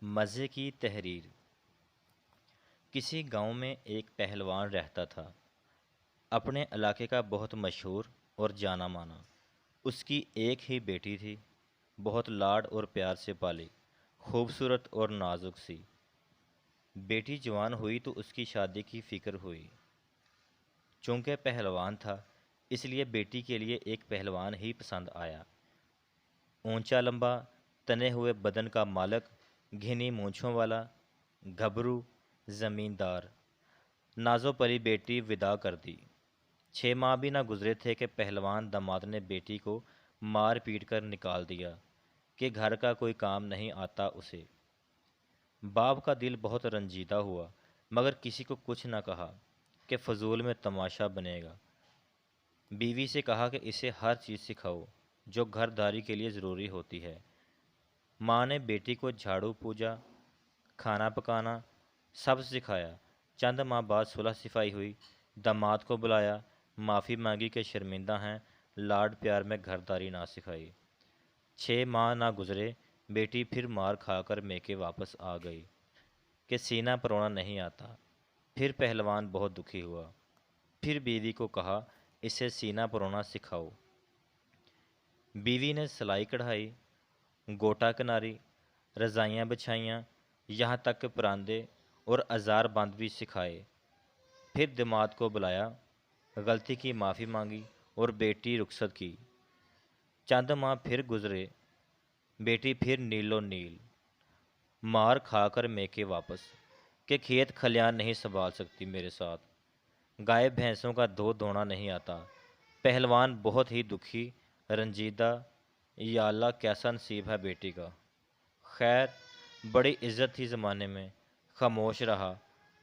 مزے کی تحریر۔ کسی گاؤں میں ایک پہلوان رہتا تھا، اپنے علاقے کا بہت مشہور اور جانا مانا۔ اس کی ایک ہی بیٹی تھی، بہت لاڈ اور پیار سے پالی، خوبصورت اور نازک سی۔ بیٹی جوان ہوئی تو اس کی شادی کی فکر ہوئی۔ چونکہ پہلوان تھا، اس لیے بیٹی کے لیے ایک پہلوان ہی پسند آیا۔ اونچا لمبا تنے ہوئے بدن کا مالک، گھنی مونچھوں والا، گھبرو زمیندار۔ نازو پری بیٹی ودا کر دی۔ 6 ماہ بھی نہ گزرے تھے کہ پہلوان داماد نے بیٹی کو مار پیٹ کر نکال دیا کہ گھر کا کوئی کام نہیں آتا اسے۔ باپ کا دل بہت رنجیدہ ہوا، مگر کسی کو کچھ نہ کہا کہ فضول میں تماشا بنے گا۔ بیوی سے کہا کہ اسے ہر چیز سکھاؤ جو گھر داری کے لیے ضروری ہوتی ہے۔ ماں نے بیٹی کو جھاڑو پوجا، کھانا پکانا سب سکھایا۔ چند ماہ بعد صلح صفائی ہوئی، داماد کو بلایا، معافی مانگی کہ شرمندہ ہیں، لاڈ پیار میں گھر داری نہ سکھائی۔ 6 ماہ نہ گزرے، بیٹی پھر مار کھا کر میکے واپس آ گئی کہ سینہ پرونا نہیں آتا۔ پھر پہلوان بہت دکھی ہوا، پھر بیوی کو کہا اسے سینہ پرونا سکھاؤ۔ بیوی نے سلائی کڑھائی، گوٹا کناری، رضائیاں بچھائیاں، یہاں تک کہ پراندے اور ازار بند بھی سکھائے۔ پھر داماد کو بلایا، غلطی کی معافی مانگی اور بیٹی رخصت کی۔ چند ماہ پھر گزرے، بیٹی پھر نیلو نیل، مار کھا کر میکے واپس کہ کھیت کھلیان نہیں سنبھال سکتی میرے ساتھ، گائے بھینسوں کا دودھ دھونا نہیں آتا۔ پہلوان بہت ہی دکھی، رنجیدہ، یا اللہ کیسا نصیب ہے بیٹی کا۔ خیر، بڑی عزت تھی زمانے میں، خاموش رہا۔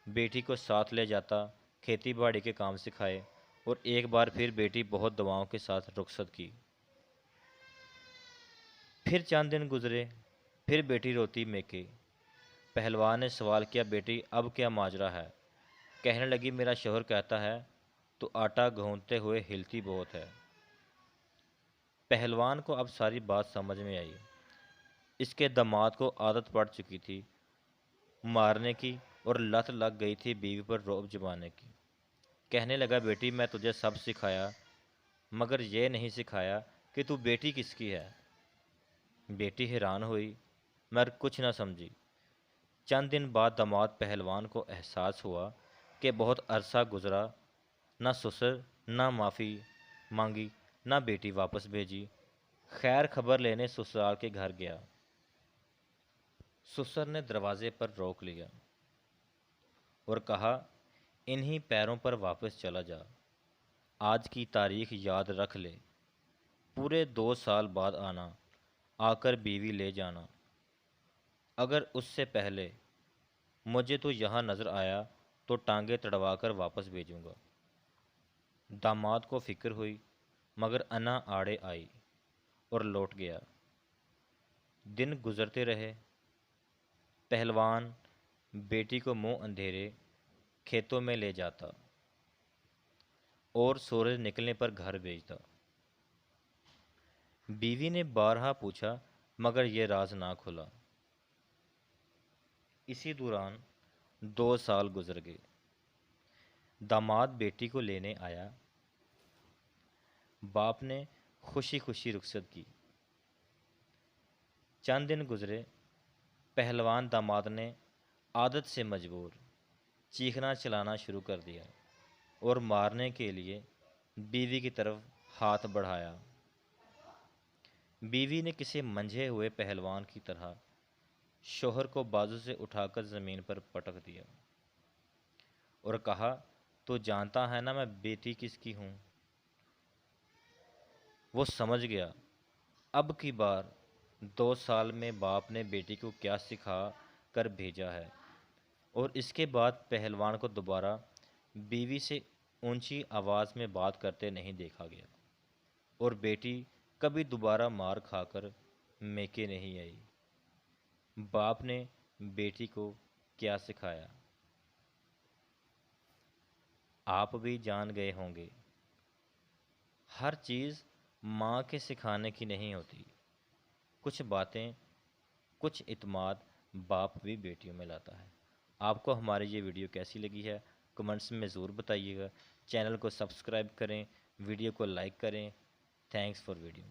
بیٹی کو ساتھ لے جاتا، کھیتی باڑی کے کام سکھائے، اور ایک بار پھر بیٹی بہت دعاؤں کے ساتھ رخصت کی۔ پھر چند دن گزرے، پھر بیٹی روتی میکے۔ پہلوان نے سوال کیا بیٹی اب کیا ماجرا ہے؟ کہنے لگی میرا شوہر کہتا ہے تو آٹا گھونتے ہوئے ہلتی بہت ہے۔ پہلوان کو اب ساری بات سمجھ میں آئی۔ اس کے داماد کو عادت پڑ چکی تھی مارنے کی اور لت لگ گئی تھی بیوی پر رعب جمانے کی۔ کہنے لگا بیٹی میں تجھے سب سکھایا، مگر یہ نہیں سکھایا کہ تو بیٹی کس کی ہے۔ بیٹی حیران ہوئی، مگر کچھ نہ سمجھی۔ چند دن بعد داماد پہلوان کو احساس ہوا کہ بہت عرصہ گزرا، نہ سسر نہ معافی مانگی، نہ بیٹی واپس بھیجی۔ خیر خبر لینے سسرال کے گھر گیا۔ سسر نے دروازے پر روک لیا اور کہا انہی پیروں پر واپس چلا جا، آج کی تاریخ یاد رکھ لے، پورے 2 سال بعد آنا، آ کر بیوی لے جانا۔ اگر اس سے پہلے مجھے تو یہاں نظر آیا تو ٹانگیں تڑوا کر واپس بھیجوں گا۔ داماد کو فکر ہوئی، مگر انا آڑے آئی اور لوٹ گیا۔ دن گزرتے رہے، پہلوان بیٹی کو منہ اندھیرے کھیتوں میں لے جاتا اور سورج نکلنے پر گھر بھیجتا۔ بیوی نے بارہا پوچھا مگر یہ راز نہ کھلا۔ اسی دوران 2 سال گزر گئے۔ داماد بیٹی کو لینے آیا، باپ نے خوشی خوشی رخصت کی۔ چند دن گزرے، پہلوان داماد نے عادت سے مجبور چیخنا چلانا شروع کر دیا اور مارنے کے لیے بیوی کی طرف ہاتھ بڑھایا۔ بیوی نے کسی منجھے ہوئے پہلوان کی طرح شوہر کو بازو سے اٹھا کر زمین پر پٹک دیا اور کہا تو جانتا ہے نا میں بیٹی کس کی ہوں۔ وہ سمجھ گیا اب کی بار 2 سال میں باپ نے بیٹی کو کیا سکھا کر بھیجا ہے، اور اس کے بعد پہلوان کو دوبارہ بیوی سے اونچی آواز میں بات کرتے نہیں دیکھا گیا، اور بیٹی کبھی دوبارہ مار کھا کر میکے نہیں آئی۔ باپ نے بیٹی کو کیا سکھایا؟ آپ بھی جان گئے ہوں گے، ہر چیز ماں کے سکھانے کی نہیں ہوتی۔ کچھ باتیں، کچھ اعتماد باپ بھی بیٹیوں میں لاتا ہے۔ آپ کو ہماری یہ ویڈیو کیسی لگی ہے کمنٹس میں ضرور بتائیے گا۔ چینل کو سبسکرائب کریں، ویڈیو کو لائک کریں۔ Thanks for video.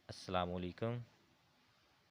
السلام علیکم۔